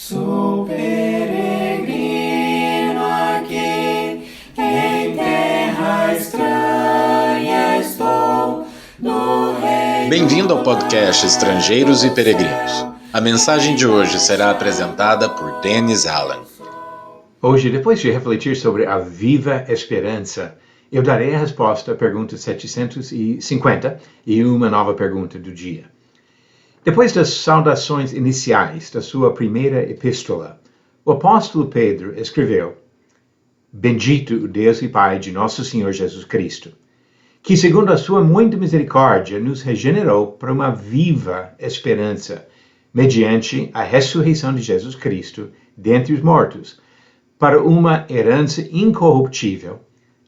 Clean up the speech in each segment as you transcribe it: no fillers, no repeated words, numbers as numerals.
Sou peregrino aqui, em terra estranha estou, no reino. Bem-vindo ao podcast Estrangeiros e Peregrinos. A mensagem de hoje será apresentada por Dennis Allen. Hoje, depois de refletir sobre a viva esperança, eu darei a resposta à pergunta 750 e uma nova pergunta do dia. Depois das saudações iniciais da sua primeira epístola, o apóstolo Pedro escreveu: Bendito o Deus e Pai de nosso Senhor Jesus Cristo, que segundo a sua muita misericórdia nos regenerou para uma viva esperança, mediante a ressurreição de Jesus Cristo dentre os mortos, para uma herança incorruptível,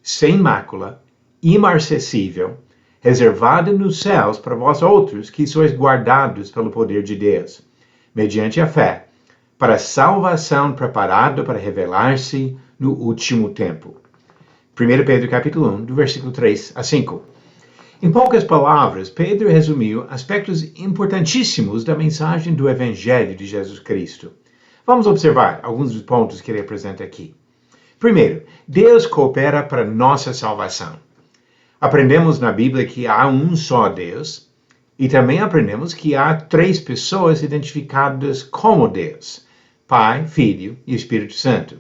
sem mácula, imarcessível, reservada nos céus para vós outros que sois guardados pelo poder de Deus, mediante a fé, para a salvação preparada para revelar-se no último tempo. 1 Pedro capítulo 1, do versículo 3 a 5. Em poucas palavras, Pedro resumiu aspectos importantíssimos da mensagem do Evangelho de Jesus Cristo. Vamos observar alguns dos pontos que ele apresenta aqui. Primeiro, Deus coopera para nossa salvação. Aprendemos na Bíblia que há um só Deus e também aprendemos que há três pessoas identificadas como Deus: Pai, Filho e Espírito Santo.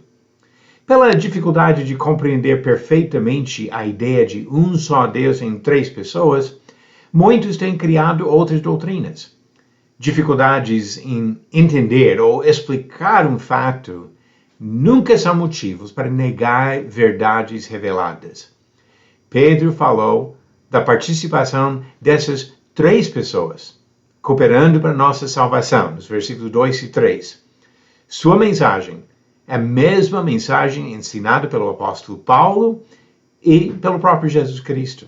Pela dificuldade de compreender perfeitamente a ideia de um só Deus em três pessoas, muitos têm criado outras doutrinas. Dificuldades em entender ou explicar um fato nunca são motivos para negar verdades reveladas. Pedro falou da participação dessas três pessoas, cooperando para nossa salvação, nos versículos 2 e 3. Sua mensagem é a mesma mensagem ensinada pelo apóstolo Paulo e pelo próprio Jesus Cristo.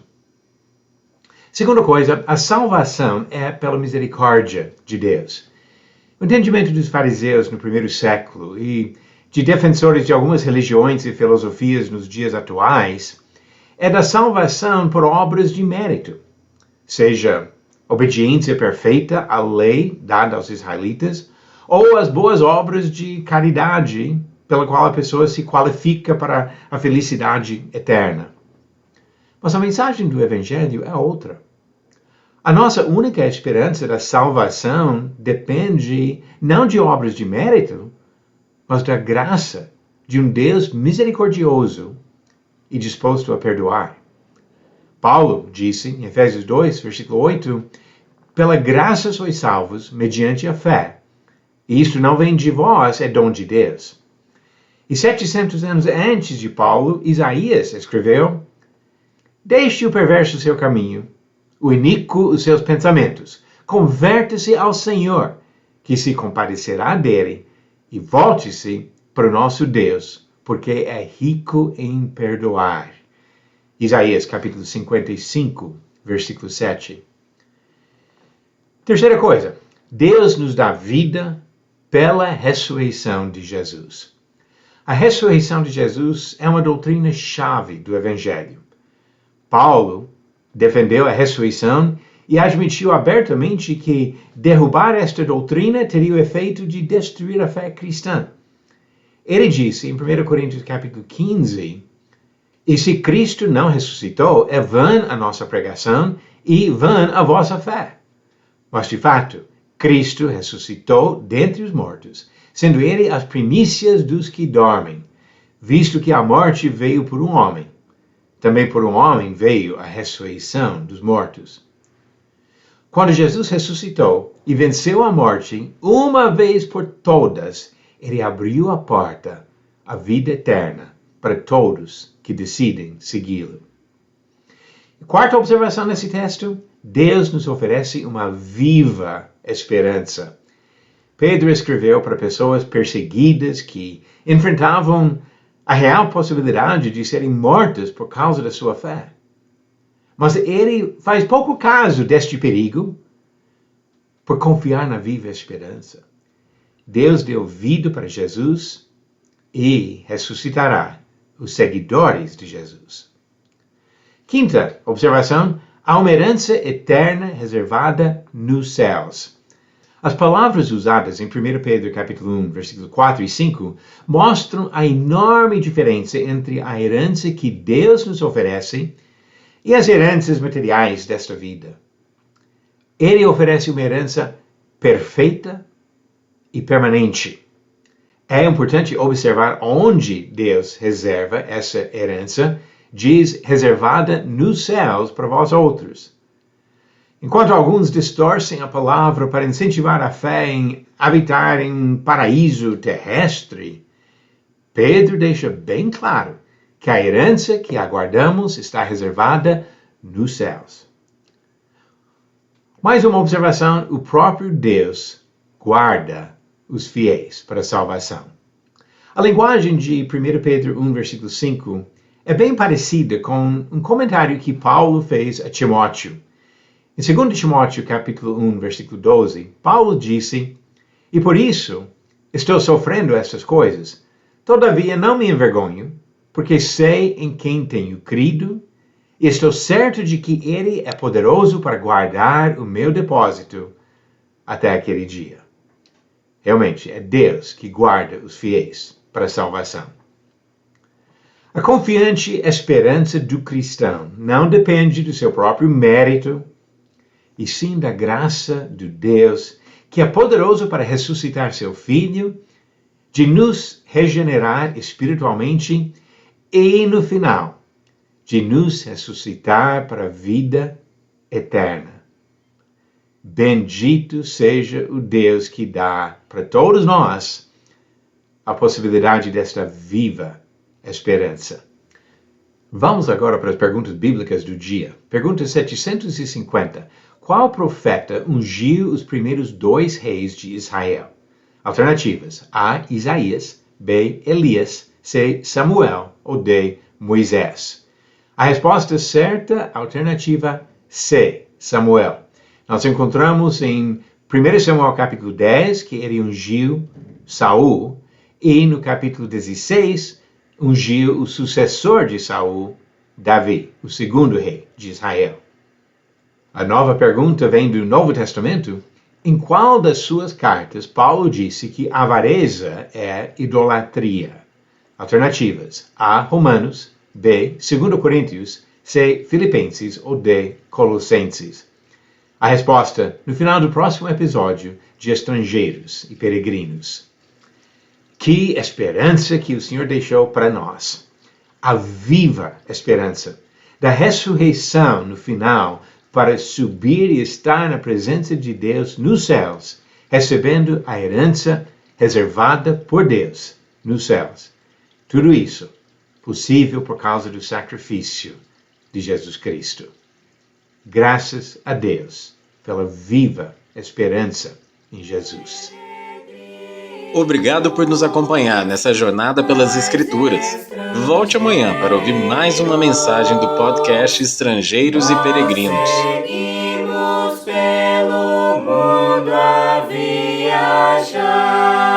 Segunda coisa, a salvação é pela misericórdia de Deus. O entendimento dos fariseus no primeiro século e de defensores de algumas religiões e filosofias nos dias atuais é da salvação por obras de mérito, seja obediência perfeita à lei dada aos israelitas, ou as boas obras de caridade pela qual a pessoa se qualifica para a felicidade eterna. Mas a mensagem do Evangelho é outra. A nossa única esperança da salvação depende não de obras de mérito, mas da graça de um Deus misericordioso e disposto a perdoar. Paulo disse em Efésios 2, versículo 8, pela graça sois salvos mediante a fé. E isto não vem de vós, é dom de Deus. E 700 anos antes de Paulo, Isaías escreveu: Deixe o perverso o seu caminho, o iníquo os seus pensamentos. Converte-se ao Senhor, que se compadecerá dele, e volte-se para o nosso Deus, porque é rico em perdoar. Isaías capítulo 55, versículo 7. Terceira coisa, Deus nos dá vida pela ressurreição de Jesus. A ressurreição de Jesus é uma doutrina-chave do Evangelho. Paulo defendeu a ressurreição e admitiu abertamente que derrubar esta doutrina teria o efeito de destruir a fé cristã. Ele disse em 1 Coríntios capítulo 15, e se Cristo não ressuscitou, é vã a nossa pregação e vã a vossa fé. Mas de fato, Cristo ressuscitou dentre os mortos, sendo ele as primícias dos que dormem, visto que a morte veio por um homem. Também por um homem veio a ressurreição dos mortos. Quando Jesus ressuscitou e venceu a morte, uma vez por todas, ele abriu a porta à vida eterna para todos que decidem segui-lo. Quarta observação nesse texto, Deus nos oferece uma viva esperança. Pedro escreveu para pessoas perseguidas que enfrentavam a real possibilidade de serem mortas por causa da sua fé. Mas ele faz pouco caso deste perigo por confiar na viva esperança. Deus deu vida para Jesus e ressuscitará os seguidores de Jesus. Quinta observação, há uma herança eterna reservada nos céus. As palavras usadas em 1 Pedro capítulo 1, versículos 4 e 5 mostram a enorme diferença entre a herança que Deus nos oferece e as heranças materiais desta vida. Ele oferece uma herança perfeita e permanente. É importante observar onde Deus reserva essa herança. Diz reservada nos céus para vós outros. Enquanto alguns distorcem a palavra para incentivar a fé em habitar em um paraíso terrestre, Pedro deixa bem claro que a herança que aguardamos está reservada nos céus. Mais uma observação: o próprio Deus guarda os fiéis para a salvação. A linguagem de 1 Pedro 1, versículo 5 é bem parecida com um comentário que Paulo fez a Timóteo. Em 2 Timóteo capítulo 1, versículo 12, Paulo disse: "E por isso estou sofrendo essas coisas. Todavia não me envergonho, porque sei em quem tenho crido, e estou certo de que Ele é poderoso para guardar o meu depósito até aquele dia." Realmente, é Deus que guarda os fiéis para a salvação. A confiante esperança do cristão não depende do seu próprio mérito, e sim da graça de Deus, que é poderoso para ressuscitar seu Filho, de nos regenerar espiritualmente e, no final, de nos ressuscitar para a vida eterna. Bendito seja o Deus que dá para todos nós a possibilidade desta viva esperança. Vamos agora para as perguntas bíblicas do dia. Pergunta 750. Qual profeta ungiu os primeiros 2 reis de Israel? Alternativas: A. Isaías, B. Elias, C. Samuel ou D. Moisés. A resposta certa, alternativa C. Samuel. Nós encontramos em 1 Samuel capítulo 10 que ele ungiu Saul, e no capítulo 16 ungiu o sucessor de Saul, Davi, o 2º rei de Israel. A nova pergunta vem do Novo Testamento. Em qual das suas cartas Paulo disse que avareza é idolatria? Alternativas: A. Romanos, B. 2 Coríntios, C. Filipenses ou D. Colossenses. A resposta no final do próximo episódio de Estrangeiros e Peregrinos. Que esperança que o Senhor deixou para nós. A viva esperança da ressurreição no final, para subir e estar na presença de Deus nos céus, recebendo a herança reservada por Deus nos céus. Tudo isso possível por causa do sacrifício de Jesus Cristo. Graças a Deus pela viva esperança em Jesus. Obrigado por nos acompanhar nessa jornada pelas Escrituras. Volte amanhã para ouvir mais uma mensagem do podcast Estrangeiros e Peregrinos. Seguimos pelo mundo a viajar.